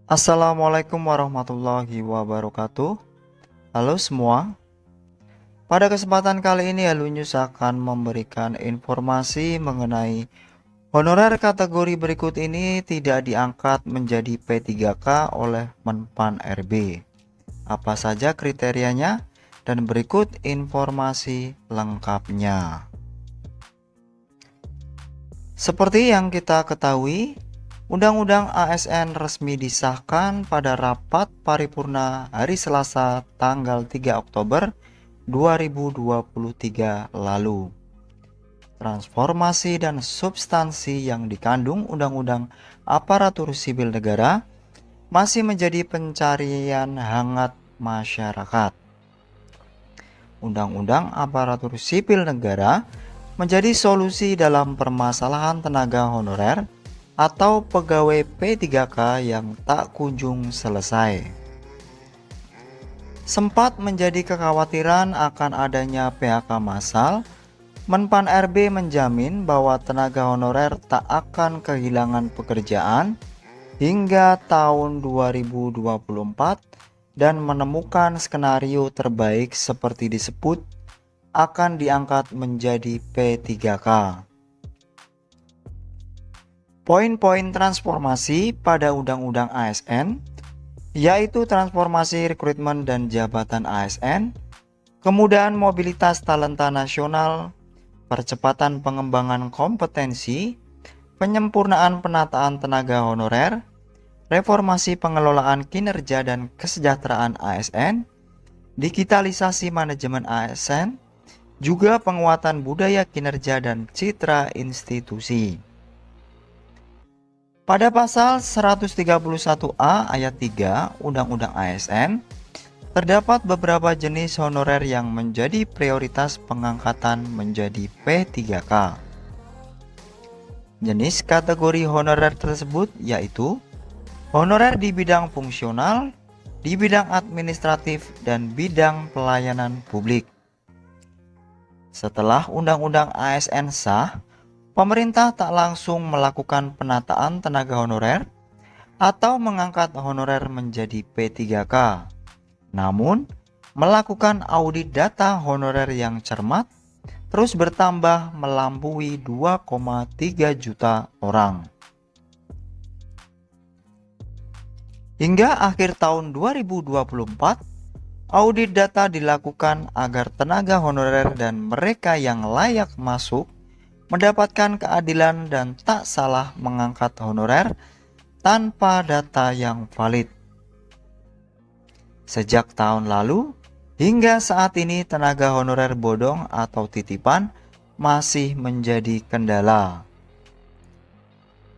Assalamualaikum warahmatullahi wabarakatuh. Halo semua. Pada kesempatan kali ini Alunius akan memberikan informasi mengenai honorer kategori berikut ini tidak diangkat menjadi P3K oleh Menpan RB. Apa saja kriterianya? Dan berikut informasi lengkapnya. Seperti yang kita ketahui, Undang-Undang ASN resmi disahkan pada rapat paripurna hari Selasa tanggal 3 Oktober 2023 lalu. Transformasi dan substansi yang dikandung Undang-Undang Aparatur Sipil Negara masih menjadi pencarian hangat masyarakat. Undang-Undang Aparatur Sipil Negara menjadi solusi dalam permasalahan tenaga honorer atau pegawai P3K yang tak kunjung selesai. Sempat menjadi kekhawatiran akan adanya PHK massal, Menpan RB menjamin bahwa tenaga honorer tak akan kehilangan pekerjaan hingga tahun 2024 dan menemukan skenario terbaik seperti disebut akan diangkat menjadi P3K. Poin-poin transformasi pada Undang-Undang ASN yaitu transformasi rekrutmen dan jabatan ASN, kemudahan mobilitas talenta nasional, percepatan pengembangan kompetensi, penyempurnaan penataan tenaga honorer, reformasi pengelolaan kinerja dan kesejahteraan ASN, digitalisasi manajemen ASN, juga penguatan budaya kinerja dan citra institusi. Pada pasal 131A ayat 3 Undang-Undang ASN, terdapat beberapa jenis honorer yang menjadi prioritas pengangkatan menjadi P3K. Jenis kategori honorer tersebut yaitu honorer di bidang fungsional, di bidang administratif, dan bidang pelayanan publik. Setelah Undang-Undang ASN sah, pemerintah tak langsung melakukan penataan tenaga honorer atau mengangkat honorer menjadi P3K, namun melakukan audit data honorer yang cermat terus bertambah melampaui 2,3 juta orang. Hingga akhir tahun 2024, audit data dilakukan agar tenaga honorer dan mereka yang layak masuk mendapatkan keadilan dan tak salah mengangkat honorer tanpa data yang valid. Sejak tahun lalu hingga saat ini tenaga honorer bodong atau titipan masih menjadi kendala.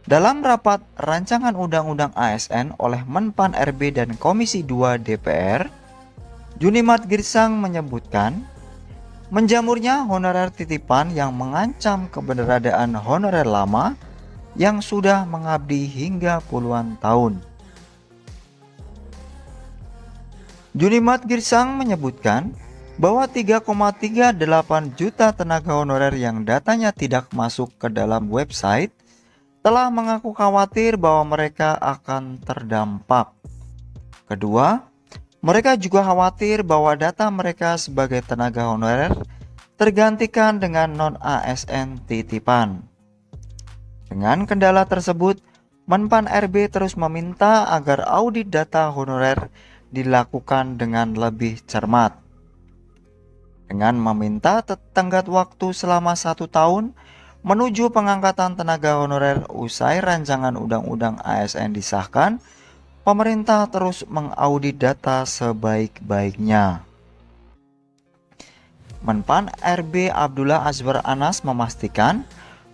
Dalam rapat rancangan Undang-Undang ASN oleh Menpan RB dan Komisi 2 DPR, Junimat Girsang menyebutkan menjamurnya honorer titipan yang mengancam keberadaan honorer lama yang sudah mengabdi hingga puluhan tahun. Junimat Girsang menyebutkan bahwa 3,38 juta tenaga honorer yang datanya tidak masuk ke dalam website telah mengaku khawatir bahwa mereka akan terdampak. Kedua, mereka juga khawatir bahwa data mereka sebagai tenaga honorer tergantikan dengan non-ASN titipan. Dengan kendala tersebut, Menpan RB terus meminta agar audit data honorer dilakukan dengan lebih cermat. Dengan meminta tenggat waktu selama 1 tahun menuju pengangkatan tenaga honorer usai rancangan Undang-Undang ASN disahkan, pemerintah terus mengaudit data sebaik-baiknya. Menpan RB Abdullah Azwar Anas memastikan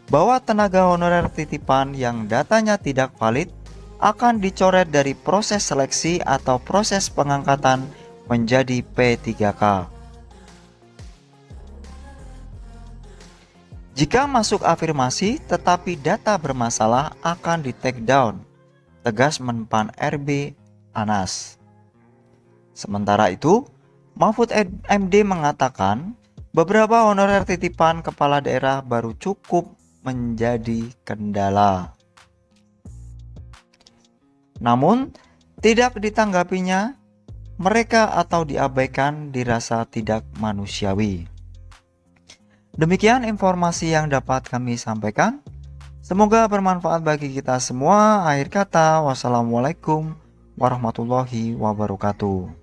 bahwa tenaga honorer titipan yang datanya tidak valid akan dicoret dari proses seleksi atau proses pengangkatan menjadi P3K. Jika masuk afirmasi tetapi data bermasalah akan di take down, tegas Menpan RB Anas. Sementara itu, Mahfud MD mengatakan beberapa honorer titipan kepala daerah baru cukup menjadi kendala. Namun, tidak ditanggapinya, mereka atau diabaikan dirasa tidak manusiawi. Demikian informasi yang dapat kami sampaikan. Semoga bermanfaat bagi kita semua. Akhir kata, wassalamualaikum warahmatullahi wabarakatuh.